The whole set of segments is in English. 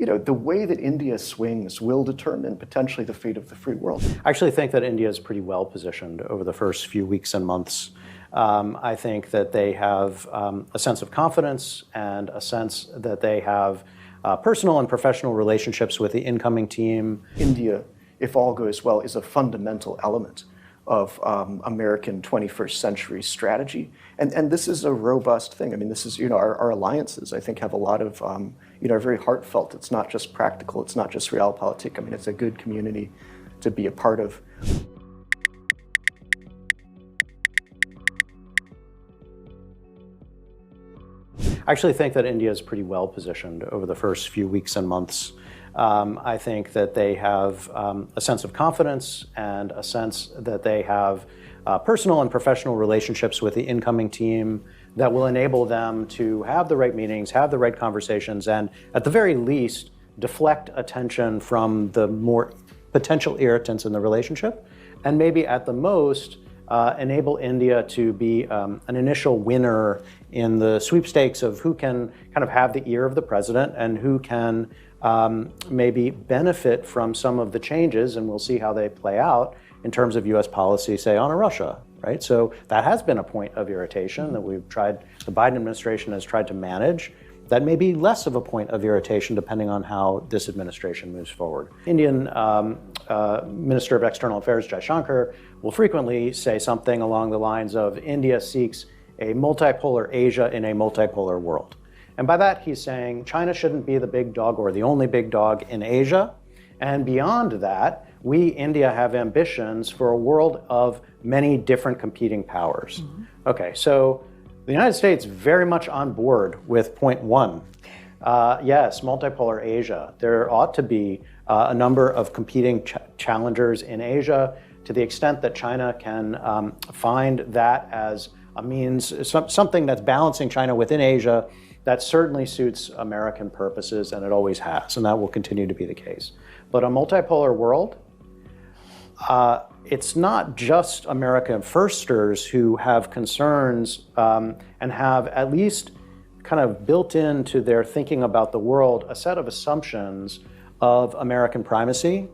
the way that India swings will determine potentially the fate of the free world. I actually think that India is pretty well positioned over the first few weeks and months. I think that they have a sense of confidence and a sense that they have personal and professional relationships with the incoming team. India, if all goes well, is a fundamental element of American 21st century strategy. And this is a robust thing. I mean, this is, our alliances, I think, have a lot of, are very heartfelt. It's not just practical. It's not just realpolitik. I mean, it's a good community to be a part of. I actually think that India is pretty well positioned over the first few weeks and months. I think that they have a sense of confidence and a sense that they have personal and professional relationships with the incoming team that will enable them to have the right meetings, have the right conversations, and at the very least, deflect attention from the more potential irritants in the relationship, and maybe at the most, enable India to be an initial winner in the sweepstakes of who can kind of have the ear of the president and who can maybe benefit from some of the changes, and we'll see how they play out in terms of U.S. policy, say, on Russia, right? So that has been a point of irritation that the Biden administration has tried to manage. That may be less of a point of irritation depending on how this administration moves forward. Indian Minister of External Affairs, Jaishankar, will frequently say something along the lines of India seeks a multipolar Asia in a multipolar world. And by that, he's saying China shouldn't be the big dog or the only big dog in Asia. And beyond that, we, India, have ambitions for a world of many different competing powers. Mm-hmm. Okay, so the United States very much on board with point one. Yes, multipolar Asia. There ought to be a number of competing challengers in Asia to the extent that China can find that as a means, something that's balancing China within Asia. That certainly suits American purposes, and it always has, and that will continue to be the case. But a multipolar world, it's not just American firsters who have concerns and have at least kind of built into their thinking about the world a set of assumptions of American primacy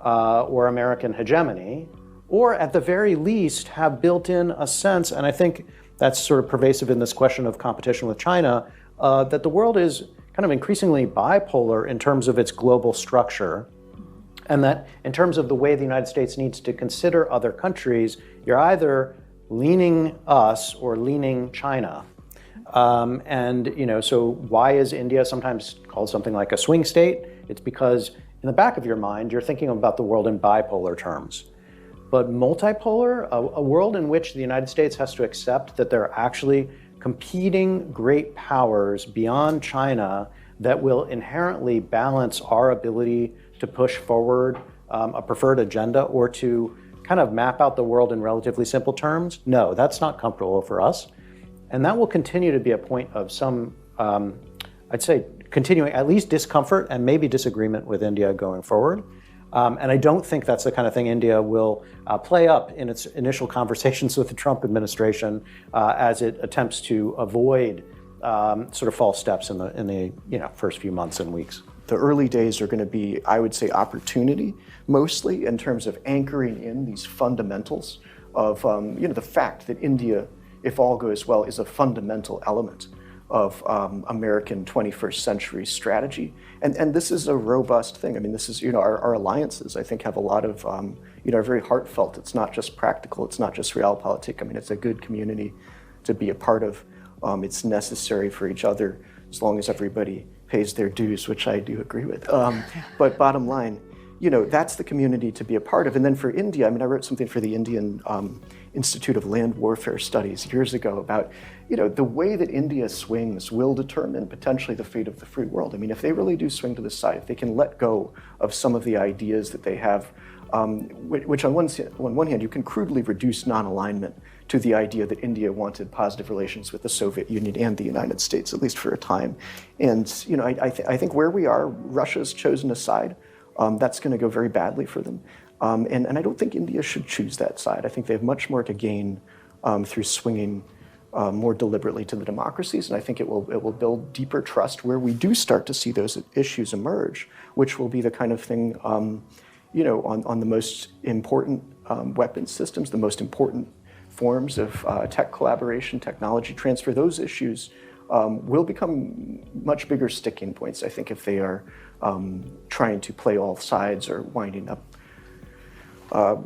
or American hegemony, or at the very least have built in a sense, and I think that's sort of pervasive in this question of competition with China, that the world is kind of increasingly bipolar in terms of its global structure, and that in terms of the way the United States needs to consider other countries, you're either leaning us or leaning China. So why is India sometimes called something like a swing state? It's because in the back of your mind, you're thinking about the world in bipolar terms. But multipolar, a world in which the United States has to accept that there are actually competing great powers beyond China that will inherently balance our ability to push forward a preferred agenda or to kind of map out the world in relatively simple terms. No, that's not comfortable for us. And that will continue to be a point of some, I'd say, continuing at least discomfort and maybe disagreement with India going forward. And I don't think that's the kind of thing India will play up in its initial conversations with the Trump administration as it attempts to avoid sort of false steps in the first few months and weeks. The early days are going to be, I would say, opportunity, mostly in terms of anchoring in these fundamentals of the fact that India, if all goes well, is a fundamental element of American 21st century strategy. And this is a robust thing. I mean, this is, our alliances, I think, have a lot of, are very heartfelt. It's not just practical. It's not just realpolitik. I mean, it's a good community to be a part of. It's necessary for each other as long as everybody pays their dues, which I do agree with. But bottom line, that's the community to be a part of. And then for India, I mean, I wrote something for the Indian Institute of Land Warfare Studies years ago about, the way that India swings will determine potentially the fate of the free world. I mean, if they really do swing to the side, if they can let go of some of the ideas that they have, which on one hand, you can crudely reduce non-alignment to the idea that India wanted positive relations with the Soviet Union and the United States, at least for a time. And, I think where we are, Russia's chosen a side. That's going to go very badly for them. And I don't think India should choose that side. I think they have much more to gain through swinging more deliberately to the democracies, and I think it will build deeper trust where we do start to see those issues emerge, which will be the kind of thing, on the most important weapons systems, the most important forms of tech collaboration, technology transfer. Those issues will become much bigger sticking points, I think, if they are trying to play all sides or winding up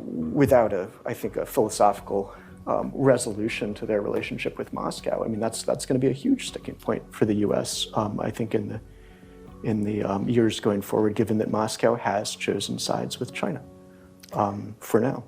without a philosophical resolution to their relationship with Moscow. I mean, that's going to be a huge sticking point for the U.S. I think in the years going forward, given that Moscow has chosen sides with China for now.